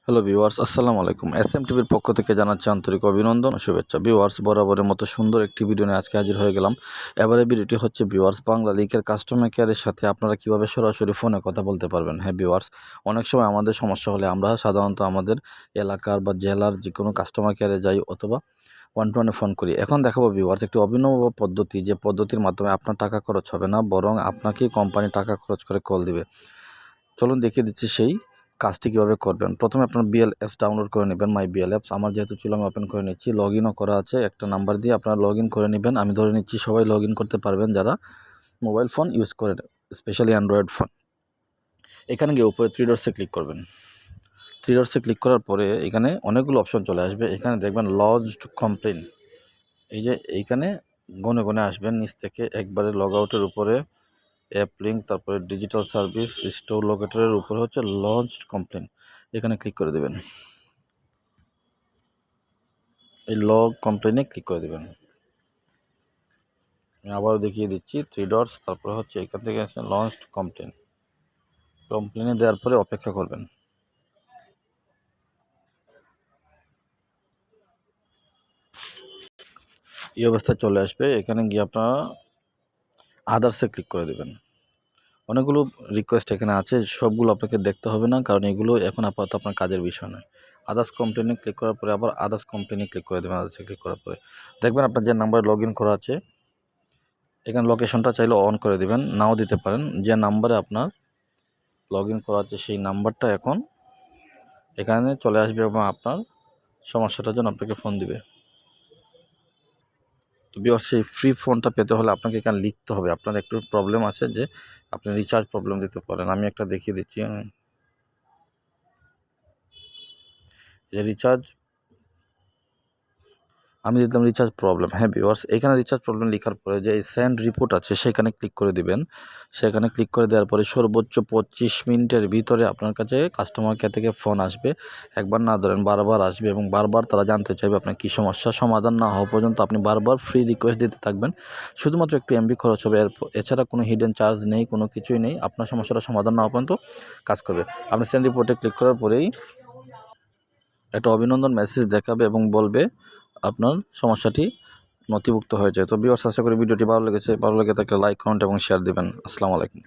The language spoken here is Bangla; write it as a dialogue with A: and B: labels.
A: হ্যালো ভিউয়ার্স, আসসালামু আলাইকুম। এসএম টিভির পক্ষ থেকে জানাচ্ছি আন্তরিক অভিনন্দন ও শুভেচ্ছা। ভিউয়ার্স, বরাবরের মতো সুন্দর একটি ভিডিও নিয়ে আজকে হাজির হয়ে গেলাম। এবারে ভিডিওটি হচ্ছে ভিউয়ার্স, বাংলা লিংকের কাস্টমার কেয়ারের সাথে আপনারা কীভাবে সরাসরি ফোনে কথা বলতে পারবেন। হ্যাঁ ভিউয়ার্স, অনেক সময় আমাদের সমস্যা হলে আমরা সাধারণত আমাদের এলাকার বা জেলার যে কোনো কাস্টমার কেয়ারে যাই অথবা 121-এ ফোন করি। এখন দেখাবো ভিউয়ার্স একটি অভিনব পদ্ধতি, যে পদ্ধতির মাধ্যমে আপনার টাকা খরচ হবে না, বরং আপনাকেই কোম্পানি টাকা খরচ করে কল দিবে। চলুন দেখিয়ে দিচ্ছি সেই কাজটি কীভাবে করবেন। প্রথমে আপনার বিএল অ্যাপস ডাউনলোড করে নেবেন। মাই বিএল অ্যাপস আমার যেহেতু ছিল আমি ওপেন করে নিচ্ছি। লগ ইনও করা আছে, একটা নাম্বার দিয়ে আপনারা লগ ইন করে নেবেন। আমি ধরে নিচ্ছি সবাই লগ ইন করতে পারবেন যারা মোবাইল ফোন ইউজ করেন, স্পেশালি অ্যান্ড্রয়েড ফোন। এখানে গিয়ে উপরে থ্রি ডটসে ক্লিক করবেন। থ্রি ডটসে ক্লিক করার পরে এখানে অনেকগুলো অপশন চলে আসবে। এখানে দেখবেন লজড কমপ্লেন, এই যে এইখানে গনে গনে আসবেন নিচ থেকে একবারে লগ আউটের উপরে অ্যাপ লিঙ্ক, তারপরে ডিজিটাল সার্ভিস, স্টোর লোকেটরের উপরে হচ্ছে লঞ্চড কমপ্লেন, এখানে ক্লিক করে দেবেন। এই লগ কমপ্লেনে ক্লিক করে দেবেন। আমি আবারও দেখিয়ে দিচ্ছি, থ্রি ডটস, তারপরে হচ্ছে এখান থেকে আছে লঞ্চড কমপ্লেন। কমপ্লেনে দেওয়ার পরে অপেক্ষা করবেন। এই অবস্থায় চলে আসবে। এখানে গিয়ে আপনারা আদার্সে ক্লিক করে দেবেন। অনেকগুলো রিকোয়েস্ট এখানে আছে, সবগুলো আপনাকে দেখতে হবে না, কারণ এগুলো এখন আপাতত আপনার কাজের বিষয় নয়। আদার্স কমপ্লেনে ক্লিক করার পরে আবার আদার্স কমপ্লেনে ক্লিক করে দেবেন। আদার্সে ক্লিক করার পরে দেখবেন আপনার যে নাম্বারে লগ ইন করা আছে এখানে লোকেশনটা চাইলে অন করে দেবেন, নাও দিতে পারেন। যে নাম্বারে আপনার লগ ইন করা আছে সেই নাম্বারটা এখন এখানে চলে আসবে এবং আপনার সমস্যাটার জন্য আপনাকে ফোন দিবে। তো ভিউয়ার্স, সেই ফ্রি ফোনটা পেতে হলে আপনাকে এখানে লিখতে হবে। আপনার একটু প্রবলেম আছে যে আপনি রিচার্জ প্রবলেম দিতে পারেন। আমি একটা দেখিয়ে দিচ্ছি, যে রিচার্জ আমি দিলাম রিচার্জ প্রবলেম। হ্যাঁ ভিউয়ার্স, এখানে রিচার্জ প্রবলেম লেখার পরে যে সেন্ড রিপোর্ট আছে সেখানে ক্লিক করে দিবেন। সেখানে ক্লিক করে দেওয়ার পরে সর্বোচ্চ 25 মিনিটের ভিতরে আপনার কাছে কাস্টমার কেয়ার থেকে ফোন আসবে। একবার না ধরেন বারবার আসবে এবং বারবার তারা জানতে চাইবে আপনার কী সমস্যা। সমাধান না হওয়া পর্যন্ত আপনি বারবার ফ্রি রিকোয়েস্ট দিতে থাকবেন। শুধুমাত্র একটু এমবি খরচ হবে, এছাড়া কোনো হিডেন চার্জ নেই, কোনো কিছুই নেই। আপনার সমস্যাটা সমাধান না হওয়া পর্যন্ত কাজ করবে। আপনি সেন্ড রিপোর্টে ক্লিক করার পরেই একটা অভিনন্দন মেসেজ দেখাবে এবং বলবে আপনার সমস্যাটি নথিভুক্ত হয়েছে। তো ভিউয়ার্স, আশা করি ভিডিওটি ভালো লেগেছে। ভালো লেগে থাকলে লাইক, কমেন্ট এবং শেয়ার দিবেন। আসসালামু আলাইকুম।